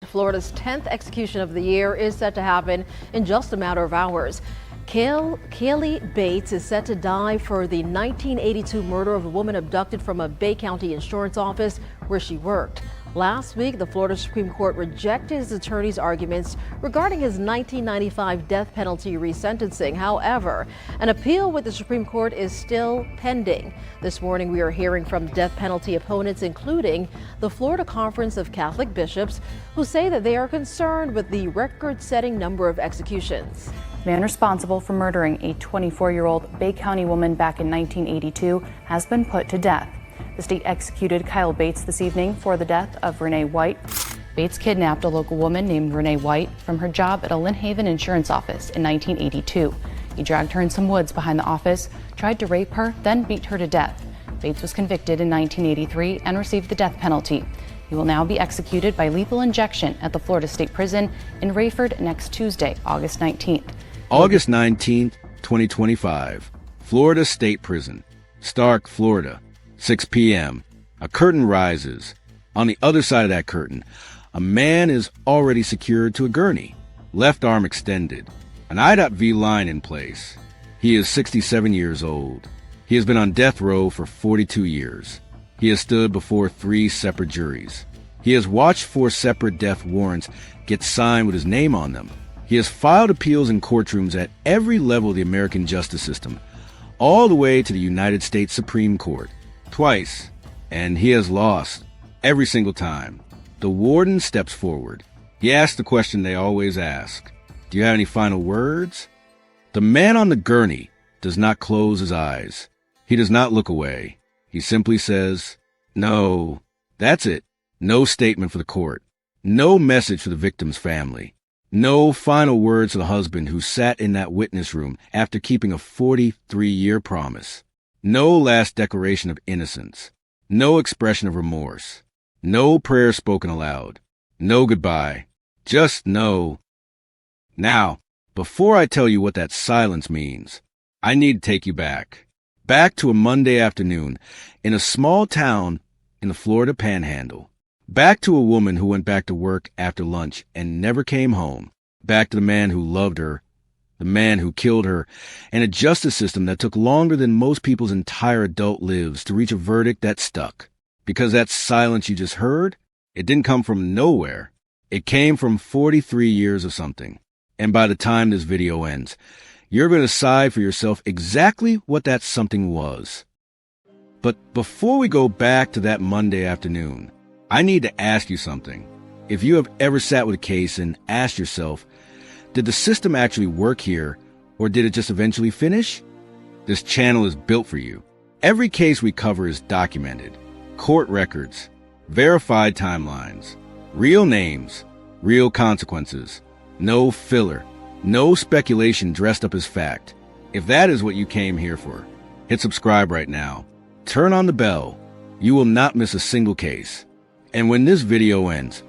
Florida's 10th execution of the year is set to happen in just a matter of hours. Kayle Bates is set to die for the 1982 murder of a woman abducted from a Bay County insurance office where she worked. Last week, the Florida Supreme Court rejected his attorney's arguments regarding his 1995 death penalty resentencing. However, an appeal with the Supreme Court is still pending. This morning, we are hearing from death penalty opponents, including the Florida Conference of Catholic Bishops, who say that they are concerned with the record-setting number of executions. The man responsible for murdering a 24-year-old Bay County woman back in 1982 has been put to death. The state executed Kayle Bates this evening for the death of Renee White. Bates kidnapped a local woman named Renee White from her job at a Lynn Haven insurance office in 1982. He dragged her in some woods behind the office, tried to rape her, then beat her to death. Bates was convicted in 1983 and received the death penalty. He will now be executed by lethal injection at the Florida State Prison in Rayford next Tuesday, August 19th. August 19th, 2025, Florida State Prison, Stark, Florida, 6 p.m. A curtain rises. On the other side of that curtain, a man is already secured to a gurney, left arm extended, an I.V line in place. He is 67 years old. He has been on death row for 42 years. He has stood before 3 separate juries. He has watched 4 separate death warrants get signed with his name on them. He has filed appeals in courtrooms at every level of the American justice system, all the way to the United States Supreme Court, twice, and he has lost every single time. The warden steps forward. He asks the question they always ask. Do you have any final words? The man on the gurney does not close his eyes. He does not look away. He simply says, "No." That's it. No statement for the court. No message for the victim's family. No final words to the husband who sat in that witness room after keeping a 43-year promise. No last declaration of innocence. No expression of remorse. No prayer spoken aloud. No goodbye. Just no. Now, before I tell you what that silence means, I need to take you back. Back to a Monday afternoon in a small town in the Florida Panhandle. Back to a woman who went back to work after lunch and never came home. Back to the man who loved her, the man who killed her, and a justice system that took longer than most people's entire adult lives to reach a verdict that stuck. Because that silence you just heard, it didn't come from nowhere. It came from 43 years of something. And by the time this video ends, you're going to decide for yourself exactly what that something was. But before we go back to that Monday afternoon, I need to ask you something. If you have ever sat with a case and asked yourself, did the system actually work here, or did it just eventually finish? This channel is built for you. Every case we cover is documented. Court records, verified timelines, real names, real consequences. No filler, no speculation dressed up as fact. If that is what you came here for, hit subscribe right now. Turn on the bell. You will not miss a single case. And when this video ends,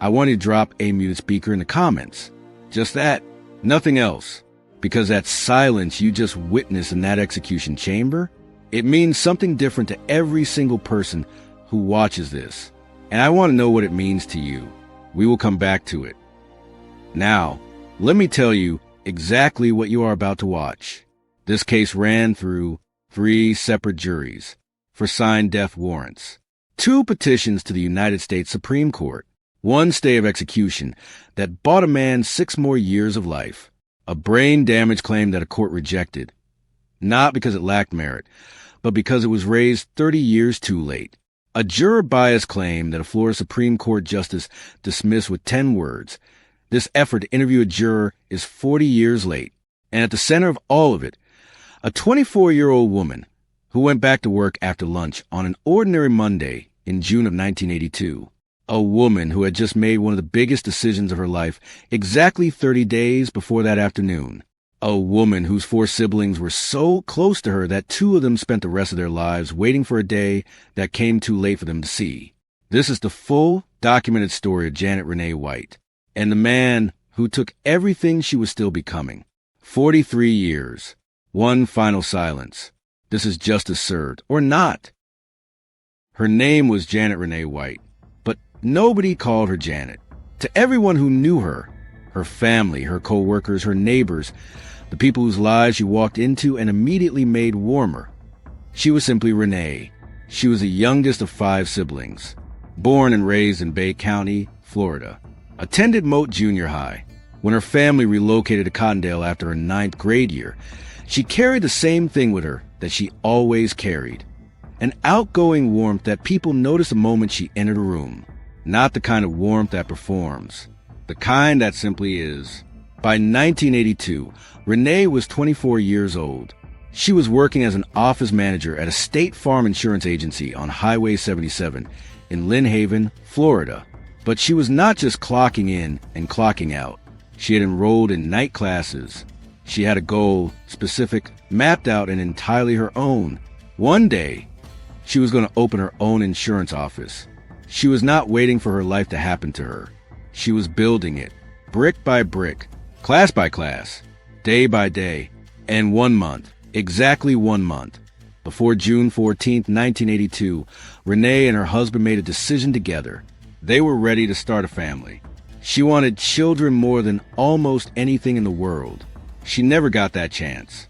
I want you to drop a muted speaker in the comments. Just that, nothing else. Because that silence you just witnessed in that execution chamber, it means something different to every single person who watches this. And I want to know what it means to you. We will come back to it. Now, let me tell you exactly what you are about to watch. This case ran through 3 separate juries for signed death warrants, 2 petitions to the United States Supreme Court, 1 stay of execution that bought a man 6 more years of life, a brain damage claim that a court rejected, not because it lacked merit, but because it was raised 30 years too late, a juror bias claim that a Florida Supreme Court justice dismissed with 10 words. This effort to interview a juror is 40 years late, and at the center of all of it, a 24-year-old woman who went back to work after lunch on an ordinary Monday in June of 1982. A woman who had just made one of the biggest decisions of her life exactly 30 days before that afternoon. A woman whose 4 siblings were so close to her that 2 of them spent the rest of their lives waiting for a day that came too late for them to see. This is the full, documented story of Janet Renee White, and the man who took everything she was still becoming. 43 years. 1 final silence. This is justice served, or not. Her name was Janet Renee White, but nobody called her Janet. To everyone who knew her, her family, her co-workers, her neighbors, the people whose lives she walked into and immediately made warmer, she was simply Renee. She was the youngest of 5 siblings, born and raised in Bay County, Florida. Attended Moat Junior High. When her family relocated to Cottondale after her 9th grade year, she carried the same thing with her that she always carried. An outgoing warmth that people noticed the moment she entered a room. Not the kind of warmth that performs. The kind that simply is. By 1982, Renee was 24 years old. She was working as an office manager at a State Farm insurance agency on Highway 77 in Lynn Haven, Florida. But she was not just clocking in and clocking out. She had enrolled in night classes. She had a goal, specific, mapped out and entirely her own. One day, she was going to open her own insurance office. She was not waiting for her life to happen to her. She was building it, brick by brick, class by class, day by day, and 1 month, exactly 1 month. Before June 14, 1982, Renee and her husband made a decision together. They were ready to start a family. She wanted children more than almost anything in the world. She never got that chance.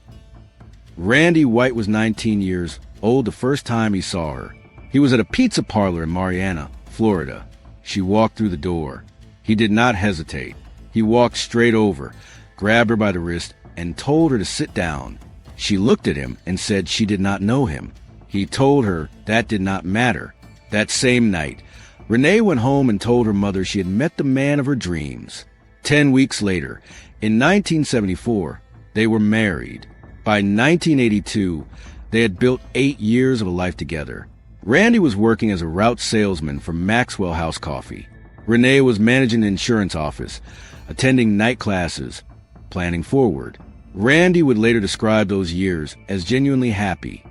Randy White was 19 years old the first time he saw her. He was at a pizza parlor in Marianna, Florida. She walked through the door. He did not hesitate. He walked straight over, grabbed her by the wrist, and told her to sit down. She looked at him and said she did not know him. He told her that did not matter. That same night, Renee went home and told her mother she had met the man of her dreams. 10 weeks later, in 1974, they were married. By 1982, they had built 8 years of a life together. Randy was working as a route salesman for Maxwell House Coffee. Renee was managing the insurance office, attending night classes, planning forward. Randy would later describe those years as genuinely happy,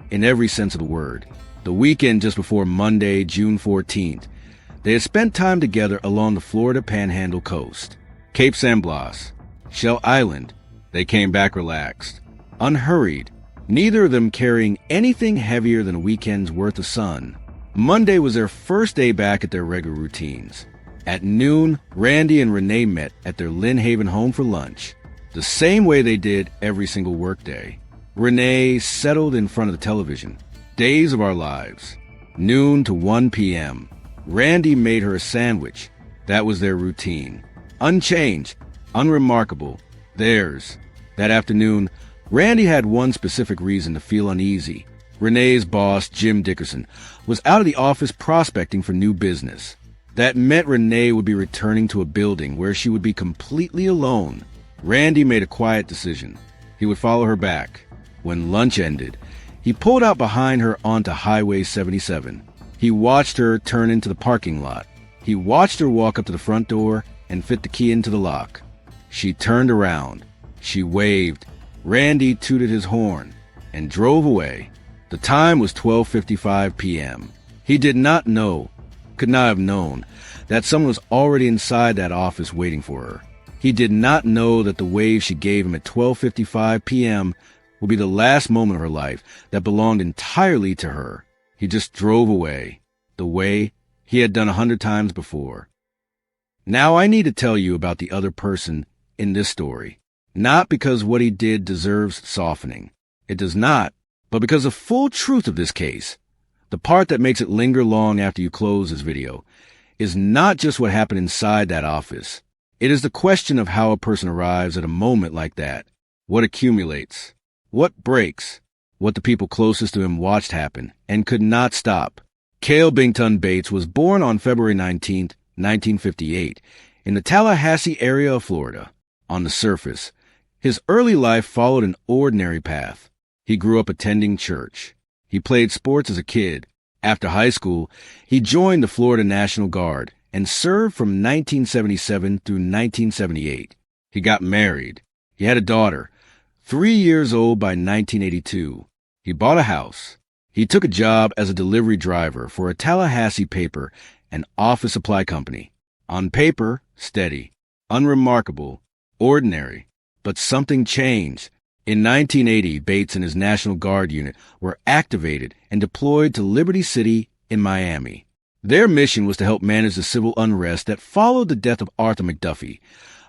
in every sense of the word. The weekend just before Monday, June 14th, they had spent time together along the Florida Panhandle coast. Cape San Blas, Shell Island. They came back relaxed, unhurried, neither of them carrying anything heavier than a weekend's worth of sun. Monday was their first day back at their regular routines. At noon, Randy and Renee met at their Lynn Haven home for lunch, the same way they did every single workday. Renee settled in front of the television. Days of Our Lives. Noon to 1 p.m. Randy made her a sandwich. That was their routine. Unchanged, unremarkable, theirs. That afternoon, Randy had one specific reason to feel uneasy. Renee's boss, Jim Dickerson, was out of the office prospecting for new business. That meant Renee would be returning to a building where she would be completely alone. Randy made a quiet decision. He would follow her back. When lunch ended, he pulled out behind her onto Highway 77. He watched her turn into the parking lot. He watched her walk up to the front door and fit the key into the lock. She turned around. She waved. Randy tooted his horn and drove away. The time was 12:55 p.m. He did not know, could not have known, that someone was already inside that office waiting for her. He did not know that the wave she gave him at 12:55 p.m. would be the last moment of her life that belonged entirely to her. He just drove away, the way he had done 100 times before. Now I need to tell you about the other person in this story. Not because what he did deserves softening. It does not. But because the full truth of this case, the part that makes it linger long after you close this video, is not just what happened inside that office. It is the question of how a person arrives at a moment like that. What accumulates? What breaks? What the people closest to him watched happen and could not stop. Kayle Bington Bates was born on February 19, 1958, in the Tallahassee area of Florida. On the surface, his early life followed an ordinary path. He grew up attending church. He played sports as a kid. After high school, he joined the Florida National Guard and served from 1977 through 1978. He got married. He had a daughter, 3 years old by 1982. He bought a house. He took a job as a delivery driver for a Tallahassee paper and office supply company. On paper, steady, unremarkable, ordinary. But something changed. In 1980, Bates and his National Guard unit were activated and deployed to Liberty City in Miami. Their mission was to help manage the civil unrest that followed the death of Arthur McDuffie,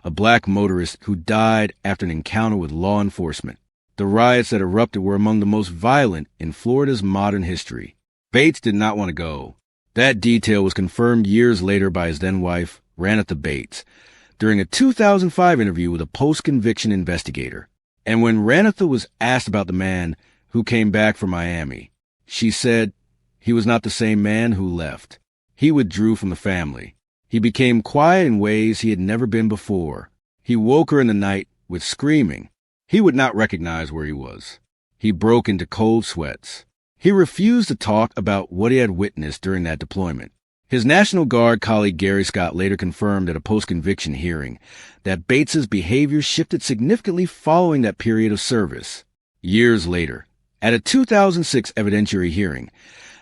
a black motorist who died after an encounter with law enforcement. The riots that erupted were among the most violent in Florida's modern history. Bates did not want to go. That detail was confirmed years later by his then-wife, Janet Bates, during a 2005 interview with a post-conviction investigator. And when Janet was asked about the man who came back from Miami, she said he was not the same man who left. He withdrew from the family. He became quiet in ways he had never been before. He woke her in the night with screaming. He would not recognize where he was. He broke into cold sweats. He refused to talk about what he had witnessed during that deployment. His National Guard colleague Gary Scott later confirmed at a post-conviction hearing that Bates's behavior shifted significantly following that period of service. Years later, at a 2006 evidentiary hearing,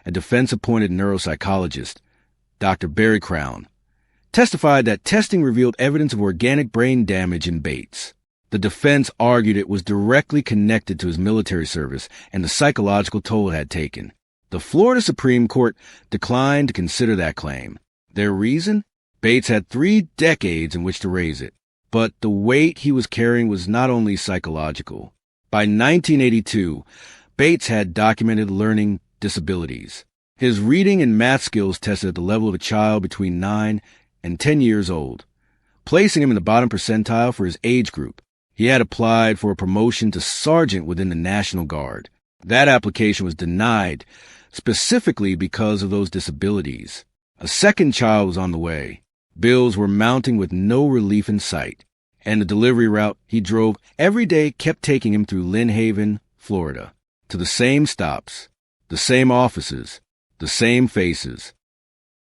a defense-appointed neuropsychologist, Dr. Barry Crown, testified that testing revealed evidence of organic brain damage in Bates. The defense argued it was directly connected to his military service and the psychological toll it had taken. The Florida Supreme Court declined to consider that claim. Their reason? Bates had 3 decades in which to raise it. But the weight he was carrying was not only psychological. By 1982, Bates had documented learning disabilities. His reading and math skills tested at the level of a child between 9 and 10 years old, placing him in the bottom percentile for his age group. He had applied for a promotion to sergeant within the National Guard. That application was denied, specifically because of those disabilities. A second child was on the way. Bills were mounting with no relief in sight, and the delivery route he drove every day kept taking him through Lynn Haven, Florida, to the same stops, the same offices, the same faces.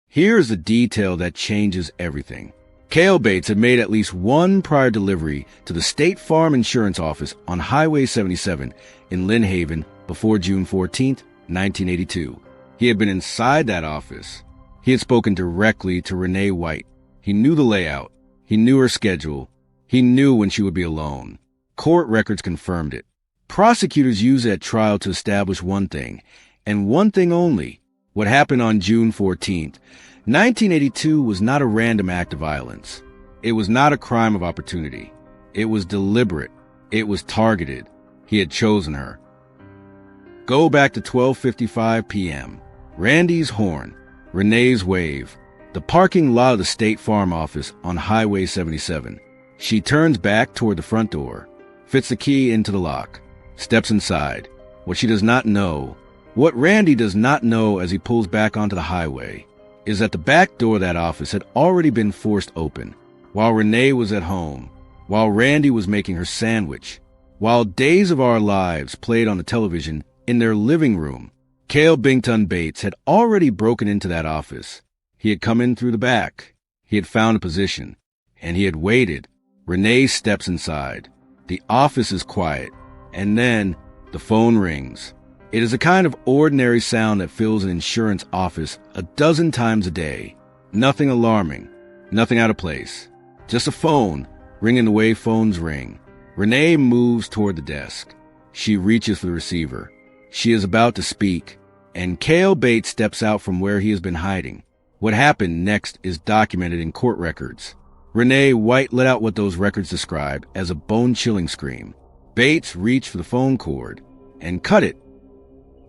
Here's the detail that changes everything. Kayle Bates had made at least one prior delivery to the State Farm Insurance Office on Highway 77 in Lynn Haven before June 14, 1982. He had been inside that office. He had spoken directly to Renee White. He knew the layout. He knew her schedule. He knew when she would be alone. Court records confirmed it. Prosecutors used it at trial to establish one thing, and one thing only. What happened on June 14th, 1982 was not a random act of violence. It was not a crime of opportunity. It was deliberate. It was targeted. He had chosen her. Go back to 12:55 p.m. Randy's horn, Renee's wave, the parking lot of the State Farm office on Highway 77. She turns back toward the front door, fits the key into the lock, steps inside. What she does not know, what Randy does not know as he pulls back onto the highway, is that the back door of that office had already been forced open, while Renee was at home, while Randy was making her sandwich, while Days of Our Lives played on the television in their living room. Kayle Bington Bates had already broken into that office. He had come in through the back. He had found a position, and he had waited. Renee steps inside. The office is quiet, and then the phone rings. It is a kind of ordinary sound that fills an insurance office a dozen times a day. Nothing alarming, nothing out of place. Just a phone, ringing the way phones ring. Renee moves toward the desk. She reaches for the receiver. She is about to speak, and Kayle Bates steps out from where he has been hiding. What happened next is documented in court records. Renee White let out what those records describe as a bone-chilling scream. Bates reached for the phone cord and cut it.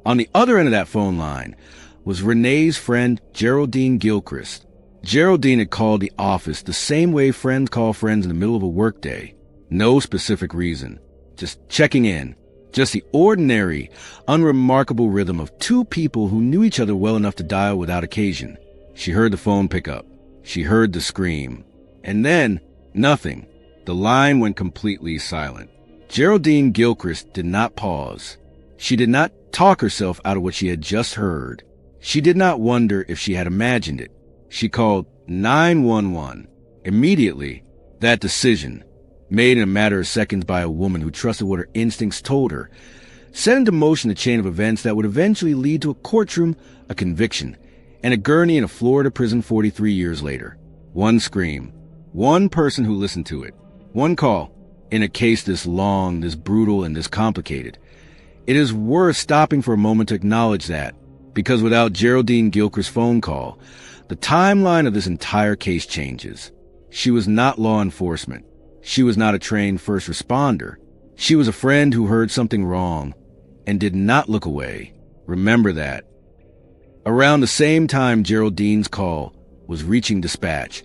On the other end of that phone line was Renee's friend Geraldine Gilchrist. Geraldine had called the office the same way friends call friends in the middle of a workday. No specific reason. Just checking in. Just the ordinary, unremarkable rhythm of two people who knew each other well enough to dial without occasion. She heard the phone pick up. She heard the scream. And then, nothing. The line went completely silent. Geraldine Gilchrist did not pause. She did not talk herself out of what she had just heard. She did not wonder if she had imagined it. She called 911. Immediately, that decision, made in a matter of seconds by a woman who trusted what her instincts told her, set into motion a chain of events that would eventually lead to a courtroom, a conviction, and a gurney in a Florida prison 43 years later. One scream. One person who listened to it. One call. In a case this long, this brutal, and this complicated, it is worth stopping for a moment to acknowledge that, Because without Geraldine Gilchrist's phone call, the timeline of this entire case changes. She was not law enforcement. She was not a trained first responder. She was a friend who heard something wrong and did not look away. Remember that. Around the same time Geraldine's call was reaching dispatch,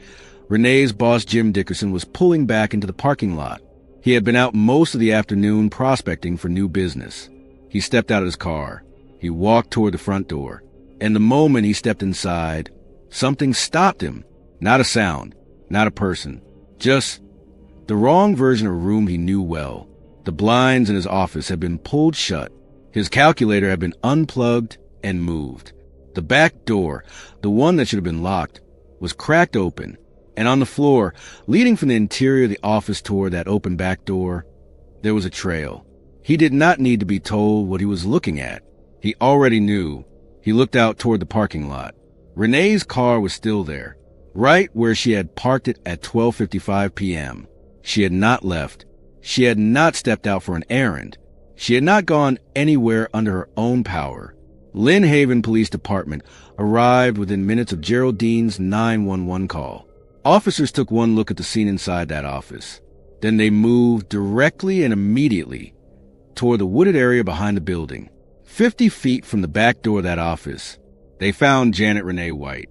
Renee's boss Jim Dickerson was pulling back into the parking lot. He had been out most of the afternoon prospecting for new business. He stepped out of his car. He walked toward the front door. And the moment he stepped inside, something stopped him. Not a sound, not a person, just the wrong version of a room he knew well. The blinds in his office had been pulled shut. His calculator had been unplugged and moved. The back door, the one that should have been locked, was cracked open, and on the floor, leading from the interior of the office toward that open back door, there was a trail. He did not need to be told what he was looking at. He already knew. He looked out toward the parking lot. Renee's car was still there, right where she had parked it at 12:55 p.m. She had not left. She had not stepped out for an errand. She had not gone anywhere under her own power. Lynn Haven Police Department arrived within minutes of Geraldine's 911 call. Officers took one look at the scene inside that office. Then they moved directly and immediately toward the wooded area behind the building. 50 feet from the back door of that office, they found Janet Renee White.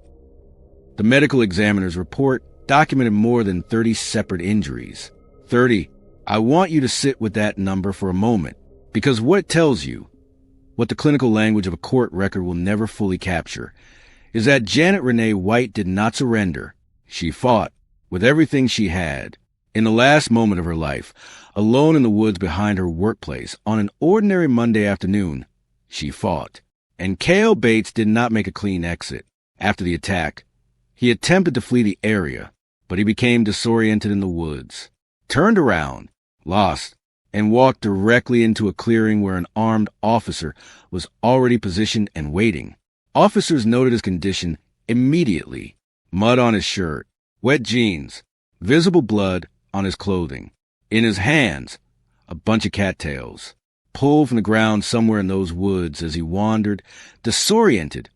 The medical examiner's report documented more than 30 separate injuries. 30. I want you to sit with that number for a moment, because what it tells you, what the clinical language of a court record will never fully capture, is that Janet Renee White did not surrender. She fought with everything she had. In the last moment of her life, alone in the woods behind her workplace on an ordinary Monday afternoon, she fought. And Kayle Bates did not make a clean exit. After the attack, he attempted to flee the area, but he became disoriented in the woods, turned around, lost, and walked directly into a clearing where an armed officer was already positioned and waiting. Officers noted his condition immediately. Mud on his shirt, wet jeans, visible blood on his clothing. In his hands, a bunch of cattails, pulled from the ground somewhere in those woods as he wandered, disoriented,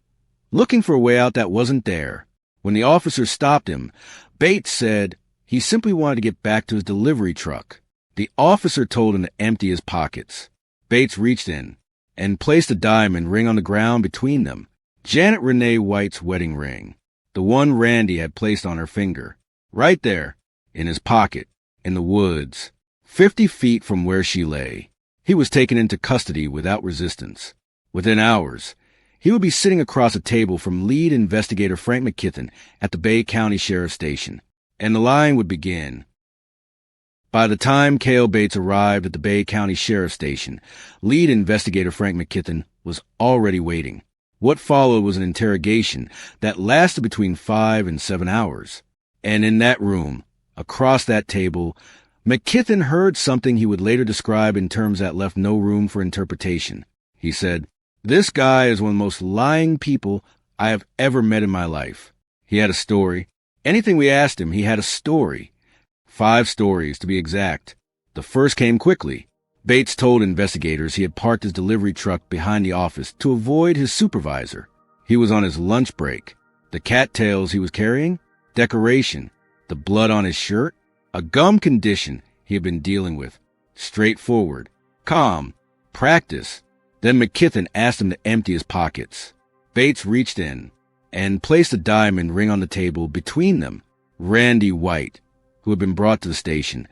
looking for a way out that wasn't there. When the officer stopped him, Bates said he simply wanted to get back to his delivery truck. The officer told him to empty his pockets. Bates reached in and placed a diamond ring on the ground between them, Janet Renee White's wedding ring, the one Randy had placed on her finger, right there, in his pocket, in the woods, 50 feet from where she lay. He was taken into custody without resistance. Within hours, he would be sitting across a table from lead investigator Frank McKithen at the Bay County Sheriff's Station, and the line would begin. By the time Kayle Bates arrived at the Bay County Sheriff's Station, lead investigator Frank McKithen was already waiting. What followed was an interrogation that lasted between 5 and 7 hours. And in that room, across that table, McKithen heard something he would later describe in terms that left no room for interpretation. He said, "This guy is one of the most lying people I have ever met in my life." He had a story. Anything we asked him, he had a story. 5 stories, to be exact. The first came quickly. Bates told investigators he had parked his delivery truck behind the office to avoid his supervisor. He was on his lunch break. The cattails he was carrying? Decoration. The blood on his shirt? A gum condition he had been dealing with. Straightforward. Calm. Practice. Then McKithen asked him to empty his pockets. Bates reached in and placed a diamond ring on the table between them. Randy White, who had been brought to the station,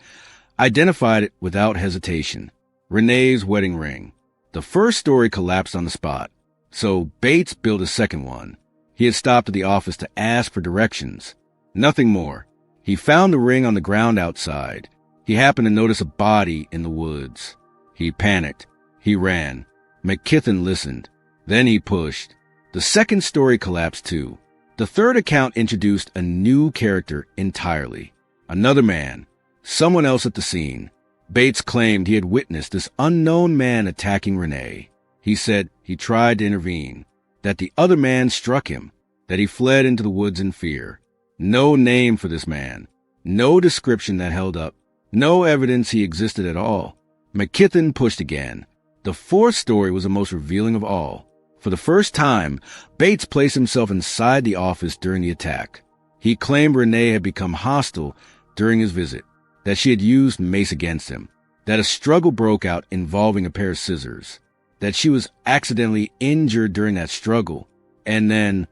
identified it without hesitation. Renee's wedding ring. The first story collapsed on the spot, so Bates built a second one. He had stopped at the office to ask for directions. Nothing more. He found the ring on the ground outside. He happened to notice a body in the woods. He panicked. He ran. McKithen listened. Then he pushed. The second story collapsed too. The third account introduced a new character entirely. Another man. Someone else at the scene. Bates claimed he had witnessed this unknown man attacking Renee. He said he tried to intervene, that the other man struck him, that he fled into the woods in fear. No name for this man. No description that held up. No evidence he existed at all. McKithen pushed again. The fourth story was the most revealing of all. For the first time, Bates placed himself inside the office during the attack. He claimed Renee had become hostile during his visit, that she had used mace against him, that a struggle broke out involving a pair of scissors, that she was accidentally injured during that struggle, and then,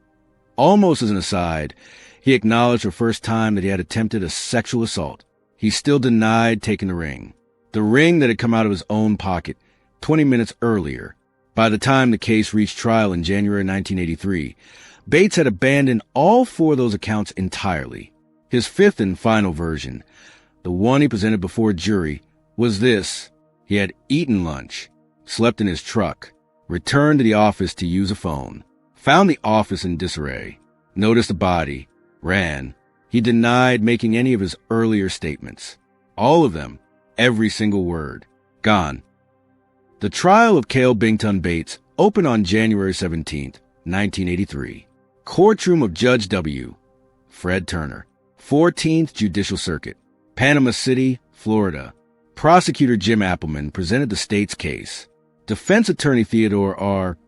almost as an aside, he acknowledged for the first time that he had attempted a sexual assault. He still denied taking the ring that had come out of his own pocket 20 minutes earlier. By the time the case reached trial in January 1983, Bates had abandoned all 4 of those accounts entirely. His fifth and final version, the one he presented before a jury, was this: he had eaten lunch, slept in his truck, returned to the office to use a phone, found the office in disarray, noticed a body, ran. He denied making any of his earlier statements. All of them, every single word, gone. The trial of Kayle Bington Bates opened on January 17, 1983. Courtroom of Judge W. Fred Turner, 14th Judicial Circuit, Panama City, Florida. Prosecutor Jim Appleman presented the state's case. Defense attorney Theodore R.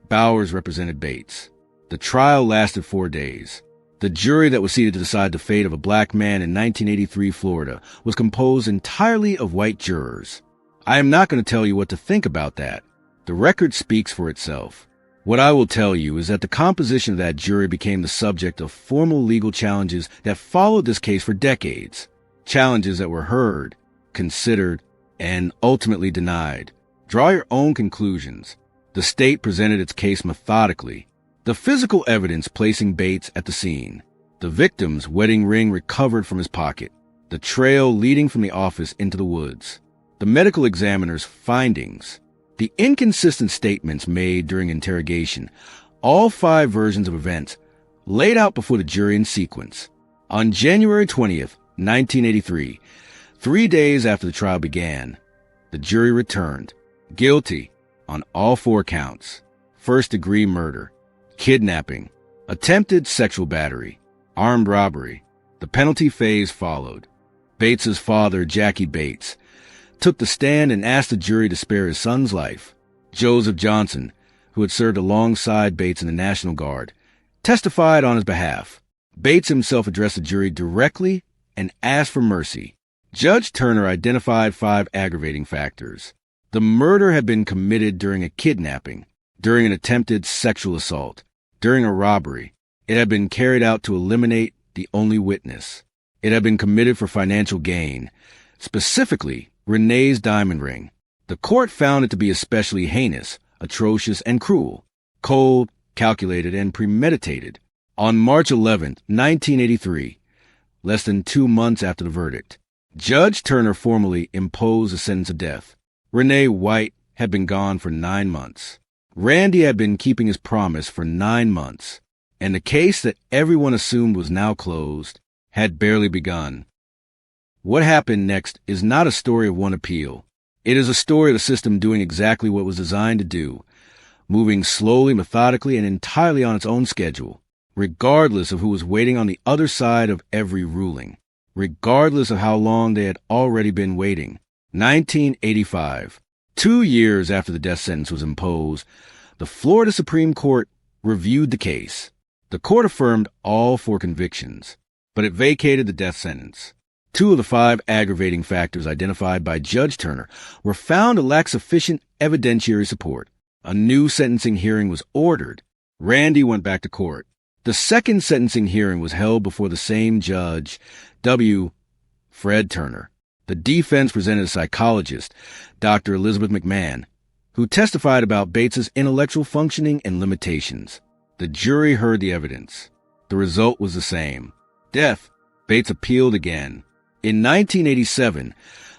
Bowers represented Bates. The trial lasted 4 days. The jury that was seated to decide the fate of a black man in 1983 Florida was composed entirely of white jurors. I am not going to tell you what to think about that. The record speaks for itself. What I will tell you is that the composition of that jury became the subject of formal legal challenges that followed this case for decades. Challenges that were heard, considered, and ultimately denied. Draw your own conclusions. The state presented its case methodically. The physical evidence placing Bates at the scene. The victim's wedding ring recovered from his pocket. The trail leading from the office into the woods. The medical examiner's findings. The inconsistent statements made during interrogation. All 5 versions of events laid out before the jury in sequence. On January 20th, 1983, 3 days after the trial began, the jury returned guilty on all 4 counts: first-degree murder, kidnapping, attempted sexual battery, armed robbery. The penalty phase followed. Bates's father, Jackie Bates, took the stand and asked the jury to spare his son's life. Joseph Johnson, who had served alongside Bates in the National Guard, testified on his behalf. Bates himself addressed the jury directly and asked for mercy. Judge Turner identified 5 aggravating factors. The murder had been committed during a kidnapping, during an attempted sexual assault, during a robbery. It had been carried out to eliminate the only witness. It had been committed for financial gain, specifically Renee's diamond ring. The court found it to be especially heinous, atrocious, and cruel, cold, calculated, and premeditated. On March 11, 1983, less than 2 months after the verdict, Judge Turner formally imposed a sentence of death. Renee White had been gone for 9 months. Randy had been keeping his promise for 9 months, and the case that everyone assumed was now closed had barely begun. What happened next is not a story of one appeal. It is a story of the system doing exactly what it was designed to do, moving slowly, methodically, and entirely on its own schedule, regardless of who was waiting on the other side of every ruling, regardless of how long they had already been waiting. 1985, 2 years after the death sentence was imposed, the Florida Supreme Court reviewed the case. The court affirmed all 4 convictions, but it vacated the death sentence. 2 of the 5 aggravating factors identified by Judge Turner were found to lack sufficient evidentiary support. A new sentencing hearing was ordered. Randy went back to court. The second sentencing hearing was held before the same Judge W. Fred Turner. The defense presented a psychologist, Dr. Elizabeth McMahon, who testified about Bates's intellectual functioning and limitations. The jury heard the evidence. The result was the same: death. Bates appealed again. In 1987,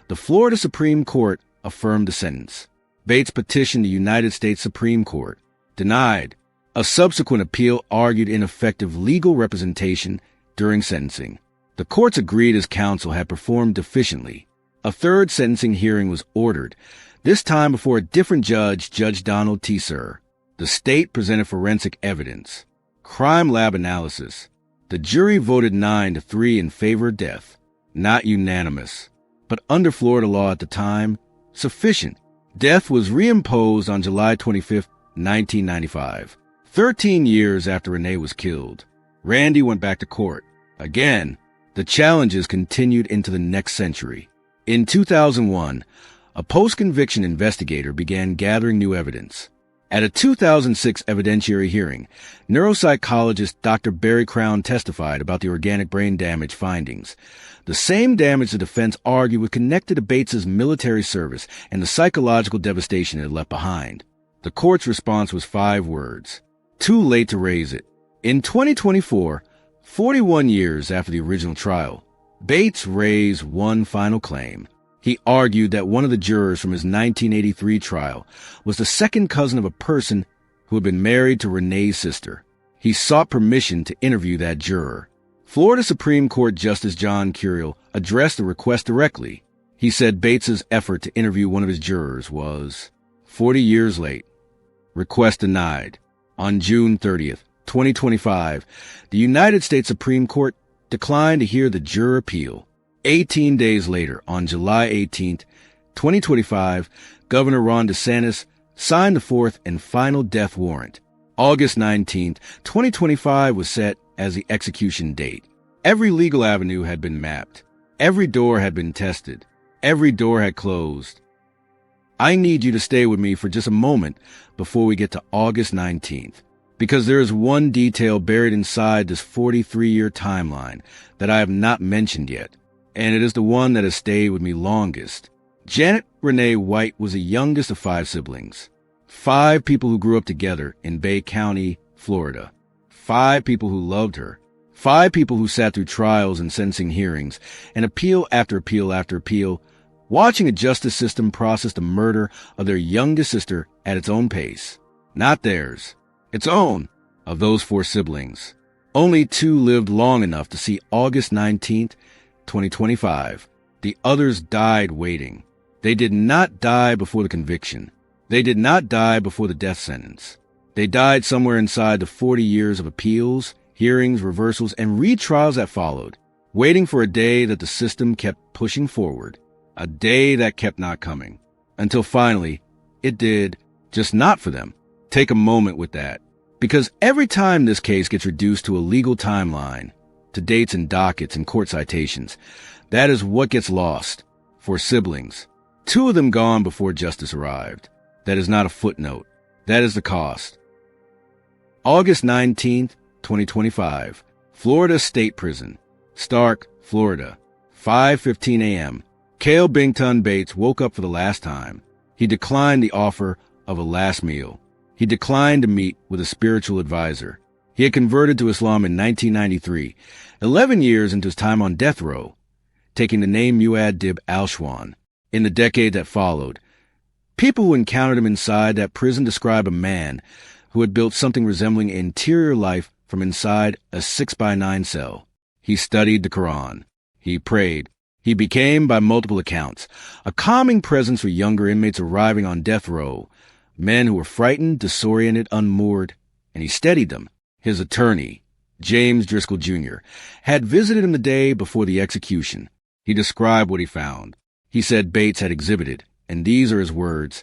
the Florida Supreme Court affirmed the sentence. Bates petitioned the United States Supreme Court. Denied. A subsequent appeal argued ineffective legal representation during sentencing. The courts agreed his counsel had performed deficiently. A third sentencing hearing was ordered, this time before a different judge, Judge Donald T. Sir. The state presented forensic evidence. Crime lab analysis. The jury voted 9-3 in favor of death. Not unanimous, but under Florida law at the time, sufficient. Death was reimposed on July 25, 1995. 13 years after Renee was killed, Randy went back to court. Again, the challenges continued into the next century. In 2001, a post-conviction investigator began gathering new evidence. At a 2006 evidentiary hearing, neuropsychologist Dr. Barry Crown testified about the organic brain damage findings. The same damage the defense argued was connected to Bates's military service and the psychological devastation it had left behind. The court's response was 5 words: too late to raise it. In 2024, 41 years after the original trial, Bates raised one final claim. He argued that one of the jurors from his 1983 trial was the second cousin of a person who had been married to Renee's sister. He sought permission to interview that juror. Florida Supreme Court Justice John Curiel addressed the request directly. He said Bates's effort to interview one of his jurors was 40 years late. Request denied. On June 30th, 2025, the United States Supreme Court declined to hear the juror appeal. 18 days later, on July 18th, 2025, Governor Ron DeSantis signed the 4th and final death warrant. August 19th, 2025 was set as the execution date. Every legal avenue had been mapped. Every door had been tested. Every door had closed. I need you to stay with me for just a moment before we get to August 19th, because there is one detail buried inside this 43-year timeline that I have not mentioned yet, and it is the one that has stayed with me longest. Janet Renee White was the youngest of 5 siblings. 5 people who grew up together in Bay County, Florida. 5 people who loved her. 5 people who sat through trials and sentencing hearings and appeal after appeal after appeal, watching a justice system process the murder of their youngest sister at its own pace. Not theirs, its own, of those 4 siblings. Only 2 lived long enough to see August 19th, 2025. The others died waiting. They did not die before the conviction. They did not die before the death sentence. They died somewhere inside the 40 years of appeals, hearings, reversals, and retrials that followed, waiting for a day that the system kept pushing forward, a day that kept not coming, until finally it did, just not for them. Take a moment with that, because every time this case gets reduced to a legal timeline, to dates and dockets and court citations, that is what gets lost. For siblings, 2 of them gone before justice arrived. That is not a footnote. That is the cost. August 19th, 2025, Florida State Prison, Stark, Florida, 5:15 a.m. Kayle Bington Bates woke up for the last time. He declined the offer of a last meal. He declined to meet with a spiritual advisor. He had converted to Islam in 1993, 11 years into his time on death row, taking the name Muad'Dib al-Shwan. In the decade that followed, people who encountered him inside that prison describe a man who had built something resembling interior life from inside a 6x9 cell. He studied the Quran. He prayed. He became, by multiple accounts, a calming presence for younger inmates arriving on death row, men who were frightened, disoriented, unmoored, and he steadied them. His attorney, James Driscoll Jr., had visited him the day before the execution. He described what he found. He said Bates had exhibited, and these are his words,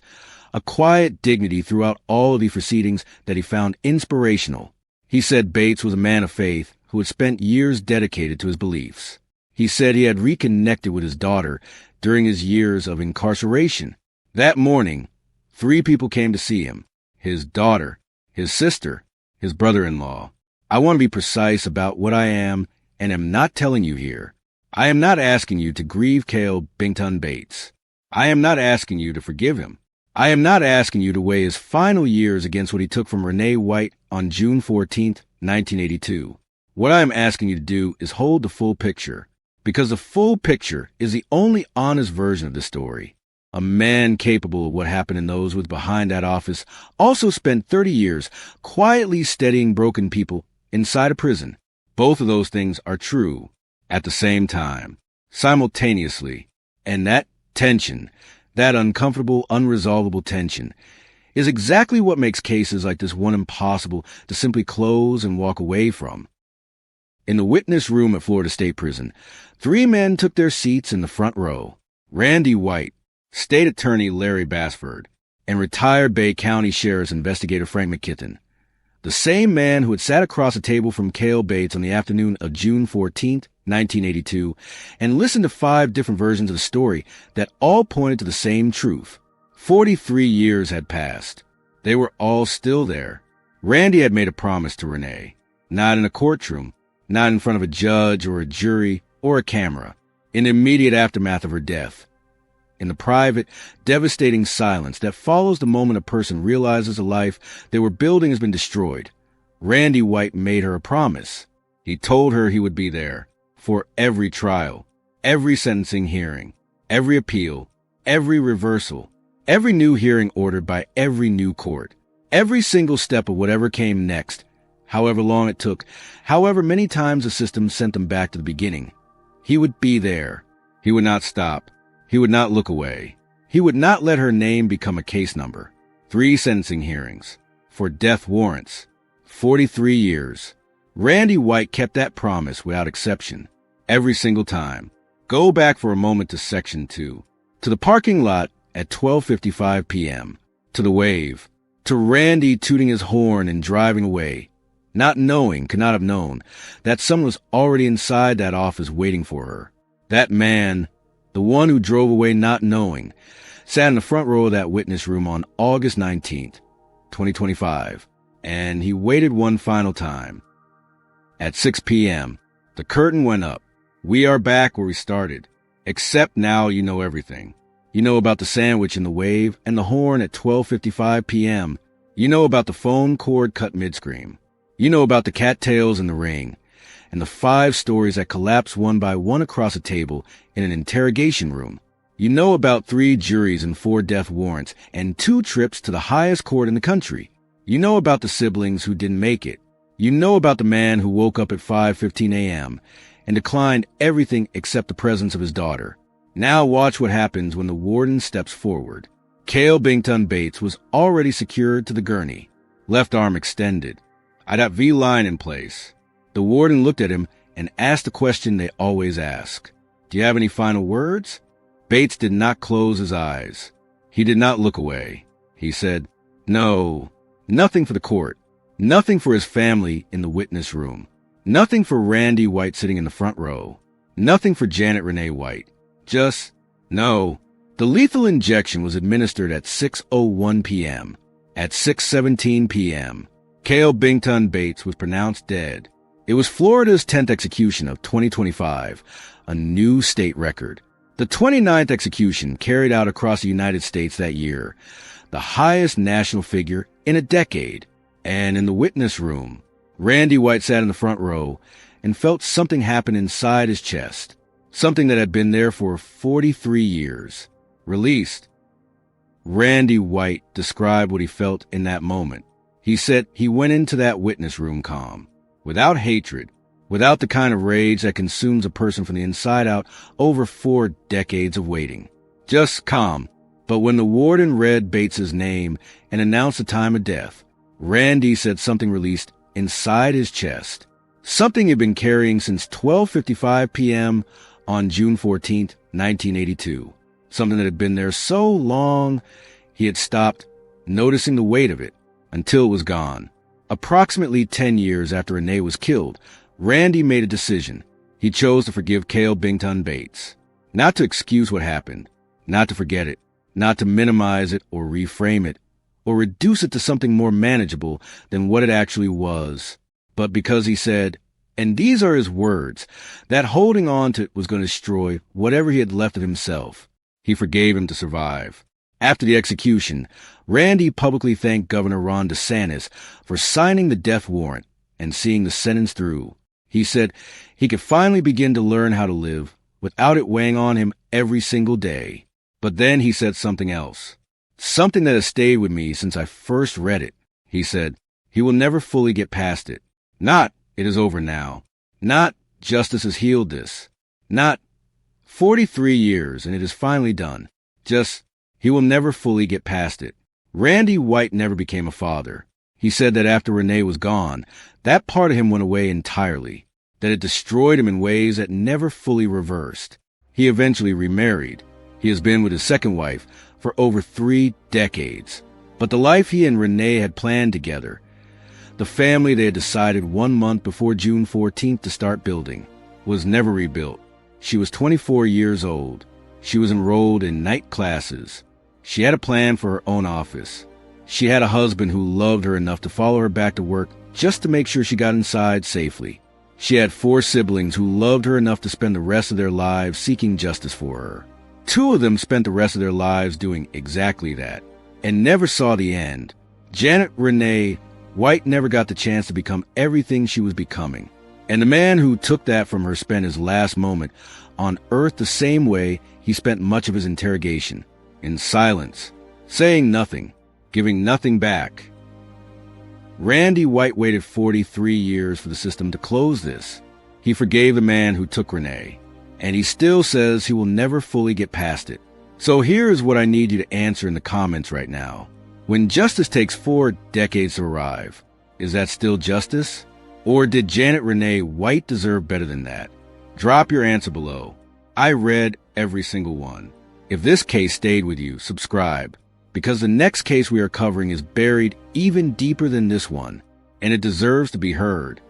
a quiet dignity throughout all of the proceedings that he found inspirational. He said Bates was a man of faith who had spent years dedicated to his beliefs. He said he had reconnected with his daughter during his years of incarceration. That morning, 3 people came to see him: his daughter, his sister, his brother-in-law. I want to be precise about what I am and am not telling you here. I am not asking you to grieve Kayle Bington Bates. I am not asking you to forgive him. I am not asking you to weigh his final years against what he took from Renee White on June 14th, 1982. What I am asking you to do is hold the full picture, because the full picture is the only honest version of the story. A man capable of what happened in those with behind that office also spent 30 years quietly steadying broken people inside a prison. Both of those things are true at the same time, simultaneously. And that tension, that uncomfortable, unresolvable tension, is exactly what makes cases like this one impossible to simply close and walk away from. In the witness room at Florida State Prison, 3 men took their seats in the front row. Randy White, State Attorney Larry Bassford, and retired Bay County Sheriff's investigator Frank McKitton. The same man who had sat across a table from Kayle Bates on the afternoon of June 14, 1982, and listened to 5 different versions of the story that all pointed to the same truth. 43 years had passed. They were all still there. Randy had made a promise to Renee, not in a courtroom, not in front of a judge or a jury or a camera, in the immediate aftermath of her death. In the private, devastating silence that follows the moment a person realizes a life they were building has been destroyed, Randy White made her a promise. He told her he would be there for every trial, every sentencing hearing, every appeal, every reversal, every new hearing ordered by every new court, every single step of whatever came next, however long it took, however many times the system sent them back to the beginning. He would be there. He would not stop. He would not look away. He would not let her name become a case number. 3 sentencing hearings. For death warrants. 43 years. Randy White kept that promise without exception. Every single time. Go back for a moment to Section 2. To the parking lot at 12:55 p.m. To the wave. To Randy tooting his horn and driving away. Not knowing, could not have known, that someone was already inside that office waiting for her. That man, the one who drove away not knowing, sat in the front row of that witness room on August 19th, 2025, and he waited one final time. At 6 p.m., the curtain went up. We are back where we started, except now you know everything. You know about the sandwich in the wave and the horn at 12:55 p.m. You know about the phone cord cut mid-scream. You know about the cattails in the ring, and the 5 stories that collapsed one by one across a table in an interrogation room. You know about 3 juries and 4 death warrants, and 2 trips to the highest court in the country. You know about the siblings who didn't make it. You know about the man who woke up at 5:15 a.m. and declined everything except the presence of his daughter. Now watch what happens when the warden steps forward. Kayle Bington Bates was already secured to the gurney, left arm extended. I.V. line in place. The warden looked at him and asked the question they always ask. Do you have any final words? Bates did not close his eyes. He did not look away. He said, no, nothing for the court. Nothing for his family in the witness room. Nothing for Randy White sitting in the front row. Nothing for Janet Renee White. Just, no. The lethal injection was administered at 6:01 p.m. At 6:17 p.m., Kayle Bington Bates was pronounced dead. It was Florida's 10th execution of 2025, a new state record. The 29th execution carried out across the United States that year, the highest national figure in a decade. And in the witness room, Randy White sat in the front row and felt something happen inside his chest, something that had been there for 43 years. Released. Randy White described what he felt in that moment. He said he went into that witness room calm, without hatred, without the kind of rage that consumes a person from the inside out over 4 decades of waiting. Just calm. But when the warden read Bates's name and announced the time of death, Randy said something released inside his chest, something he'd been carrying since 12:55 p.m. on June 14, 1982, something that had been there so long he had stopped noticing the weight of it until it was gone. Approximately 10 years after Renee was killed, Randy made a decision. He chose to forgive Kayle Bington Bates, not to excuse what happened, not to forget it, not to minimize it or reframe it, or reduce it to something more manageable than what it actually was, but because he said, and these are his words, that holding on to it was going to destroy whatever he had left of himself. He forgave him to survive. After the execution, Randy publicly thanked Governor Ron DeSantis for signing the death warrant and seeing the sentence through. He said he could finally begin to learn how to live without it weighing on him every single day. But then he said something else, something that has stayed with me since I first read it. He said, he will never fully get past it. Not, it is over now. Not, justice has healed this. Not, 43 years and it is finally done. Just, he will never fully get past it. Randy White never became a father. He said that after Renee was gone, that part of him went away entirely, that it destroyed him in ways that never fully reversed. He eventually remarried. He has been with his second wife for over 3 decades. But the life he and Renee had planned together, the family they had decided 1 month before June 14th to start building, was never rebuilt. She was 24 years old. She was enrolled in night classes. She had a plan for her own office. She had a husband who loved her enough to follow her back to work just to make sure she got inside safely. She had 4 siblings who loved her enough to spend the rest of their lives seeking justice for her. 2 of them spent the rest of their lives doing exactly that and never saw the end. Janet Renee White never got the chance to become everything she was becoming. And the man who took that from her spent his last moment on earth the same way he spent much of his interrogation, in silence, saying nothing, giving nothing back. Randy White waited 43 years for the system to close this. He forgave the man who took Renee, and he still says he will never fully get past it. So here is what I need you to answer in the comments right now. When justice takes 4 decades to arrive, is that still justice? Or did Janet Renee White deserve better than that? Drop your answer below. I read every single one. If this case stayed with you, subscribe, because the next case we are covering is buried even deeper than this one, and it deserves to be heard.